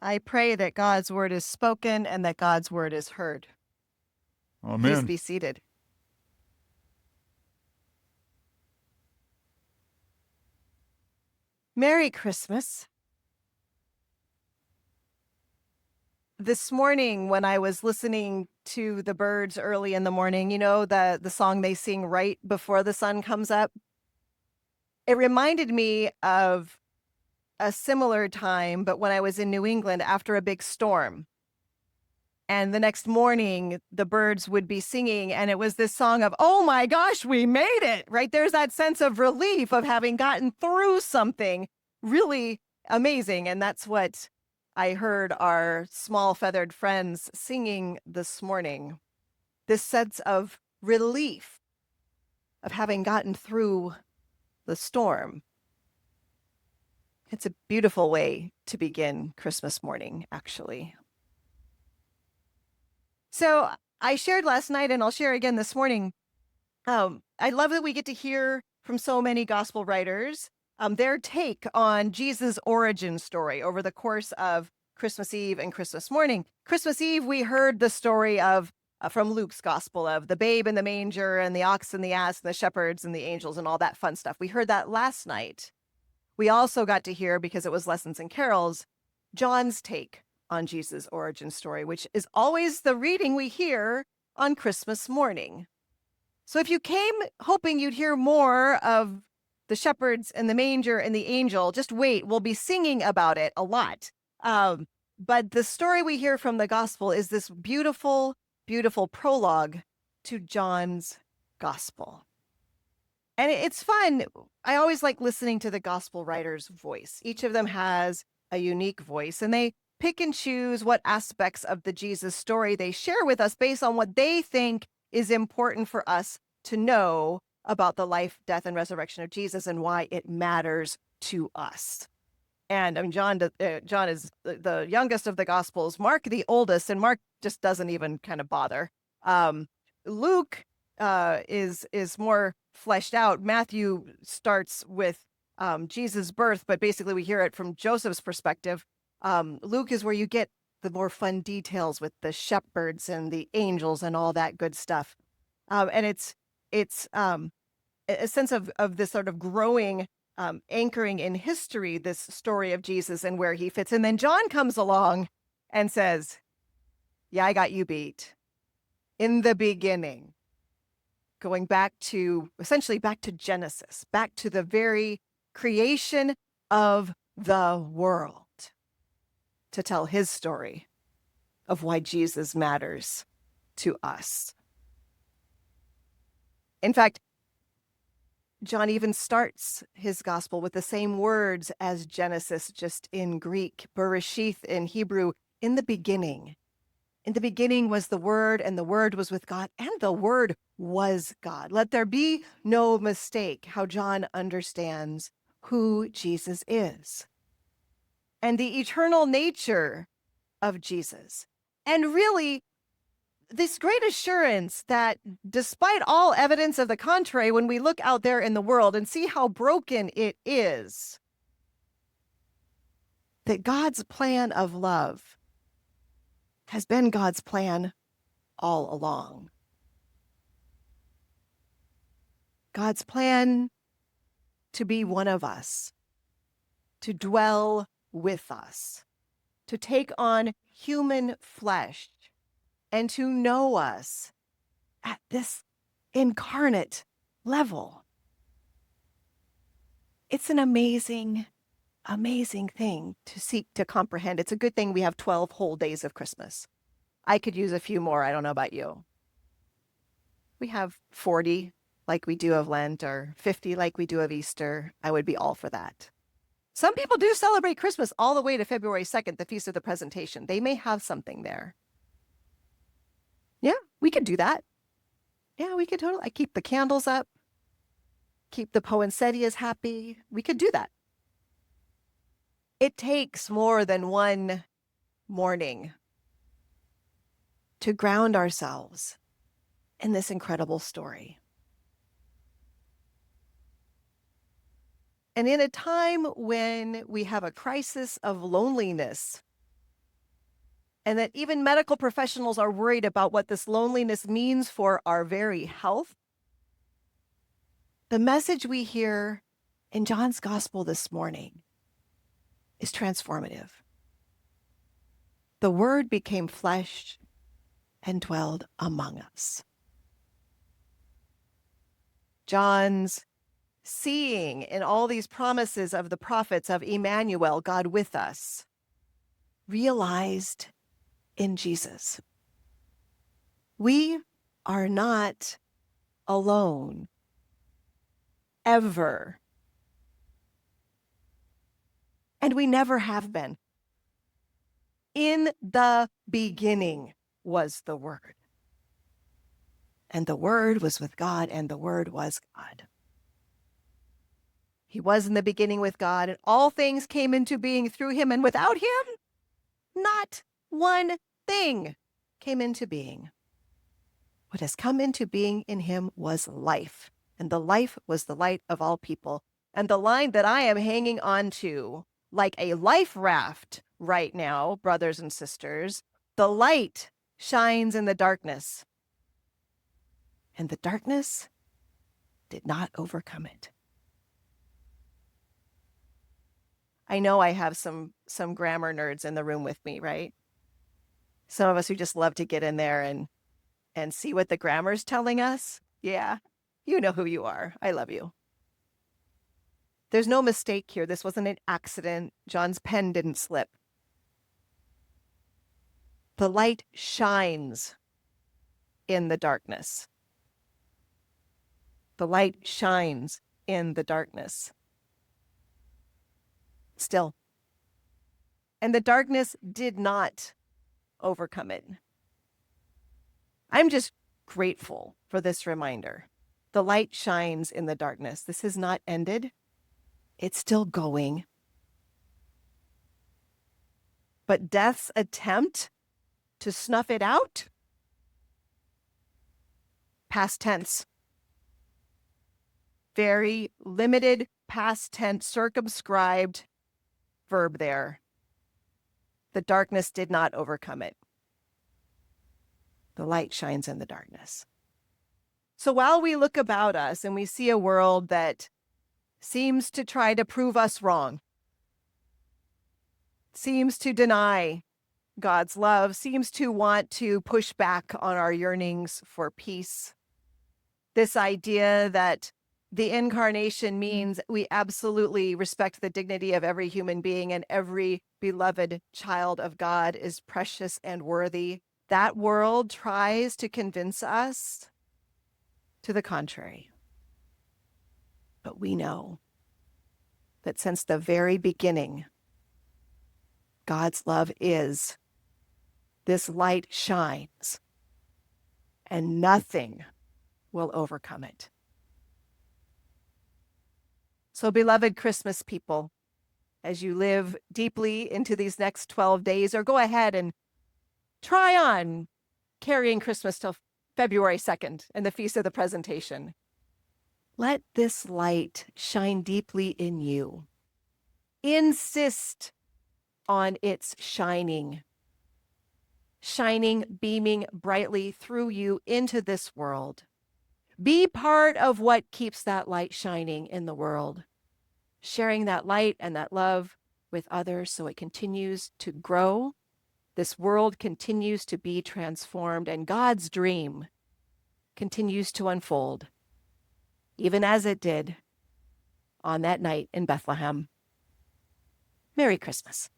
I pray that God's word is spoken and that God's word is heard. Please Amen. be seated. Merry Christmas. This morning, when I was listening to the birds early in the morning, the song they sing right before the sun comes up, it reminded me of a similar time, but when I was in New England after a big storm. And the next morning, the birds would be singing, and it was this song of, oh my gosh, we made it, right? There's that sense of relief of having gotten through something really amazing. And that's what I heard our small feathered friends singing this morning. This sense of relief of having gotten through the storm. It's a beautiful way to begin Christmas morning, actually. So I shared last night, and I'll share again this morning. I love that we get to hear from so many gospel writers their take on Jesus' origin story over the course of Christmas Eve and Christmas morning. Christmas Eve, we heard the story of from Luke's gospel of the babe in the manger and the ox and the ass and the shepherds and the angels and all that fun stuff. We heard that last night. We also got to hear, because it was Lessons and Carols, John's take on Jesus' origin story, which is always the reading we hear on Christmas morning. So if you came hoping you'd hear more of the shepherds and the manger and the angel, just wait. We'll be singing about it a lot. But the story we hear from the gospel is this beautiful, beautiful prologue to John's gospel. And it's fun. I always like listening to the gospel writer's voice. Each of them has a unique voice, and they pick and choose what aspects of the Jesus story they share with us based on what they think is important for us to know about the life, death, and resurrection of Jesus and why it matters to us. And I mean, John is the youngest of the Gospels, Mark the oldest, and Mark just doesn't even kind of bother. Luke is more fleshed out. Matthew starts with Jesus' birth, but basically we hear it from Joseph's perspective. Luke is where you get the more fun details with the shepherds and the angels and all that good stuff. And it's a sense of this sort of growing anchoring in history, this story of Jesus and where he fits. And then John comes along and says, yeah, I got you beat. In the beginning, going back to essentially back to Genesis, back to the very creation of the world, to tell his story of why Jesus matters to us. In fact, John even starts his gospel with the same words as Genesis, just in Greek, Bereshith in Hebrew, in the beginning. In the beginning was the Word, and the Word was with God, and the Word was God. Let there be no mistake how John understands who Jesus is and the eternal nature of Jesus. And really, this great assurance that despite all evidence of the contrary, when we look out there in the world and see how broken it is, that God's plan of love has been God's plan all along. God's plan to be one of us, to dwell with us, to take on human flesh, and to know us at this incarnate level. It's an amazing, amazing thing to seek to comprehend. It's a good thing we have 12 whole days of Christmas. I could use a few more. I don't know about you. We have 40 like we do of Lent or 50 like we do of Easter. I would be all for that. Some people do celebrate Christmas all the way to February 2nd, the Feast of the Presentation. They may have something there. Yeah, we could do that. Yeah, we could totally. I keep the candles up, keep the poinsettias happy. We could do that. It takes more than one morning to ground ourselves in this incredible story. And in a time when we have a crisis of loneliness and that even medical professionals are worried about what this loneliness means for our very health, the message we hear in John's gospel this morning is transformative. The Word became flesh and dwelled among us. John's seeing in all these promises of the prophets of Emmanuel, God with us, realized in Jesus. We are not alone, ever. And we never have been. In the beginning was the Word. And the Word was with God, and the Word was God. He was in the beginning with God, and all things came into being through him, and without him, not one thing came into being. What has come into being in him was life, and the life was the light of all people. And the line that I am hanging on to, like a life raft right now, brothers and sisters, the light shines in the darkness, and the darkness did not overcome it. I know I have some grammar nerds in the room with me, right? Some of us who just love to get in there and see what the grammar's telling us. Yeah, you know who you are. I love you. There's no mistake here. This wasn't an accident. John's pen didn't slip. The light shines in the darkness. The light shines in the darkness. Still. And the darkness did not overcome it. I'm just grateful for this reminder. The light shines in the darkness. This has not ended. It's still going. But death's attempt to snuff it out? Past tense. Very limited past tense, circumscribed verb there. The darkness did not overcome it. The light shines in the darkness. So while we look about us and we see a world that seems to try to prove us wrong, seems to deny God's love, seems to want to push back on our yearnings for peace, this idea that the incarnation means we absolutely respect the dignity of every human being and every beloved child of God is precious and worthy. That world tries to convince us to the contrary. But we know that since the very beginning, God's love is, this light shines, and nothing will overcome it. So, beloved Christmas people, as you live deeply into these next 12 days, or go ahead and try on carrying Christmas till February 2nd and the Feast of the Presentation, let this light shine deeply in you. Insist on its shining, beaming brightly through you into this world. Be part of what keeps that light shining in the world, sharing that light and that love with others so it continues to grow. This world continues to be transformed, and God's dream continues to unfold, even as it did on that night in Bethlehem. Merry Christmas.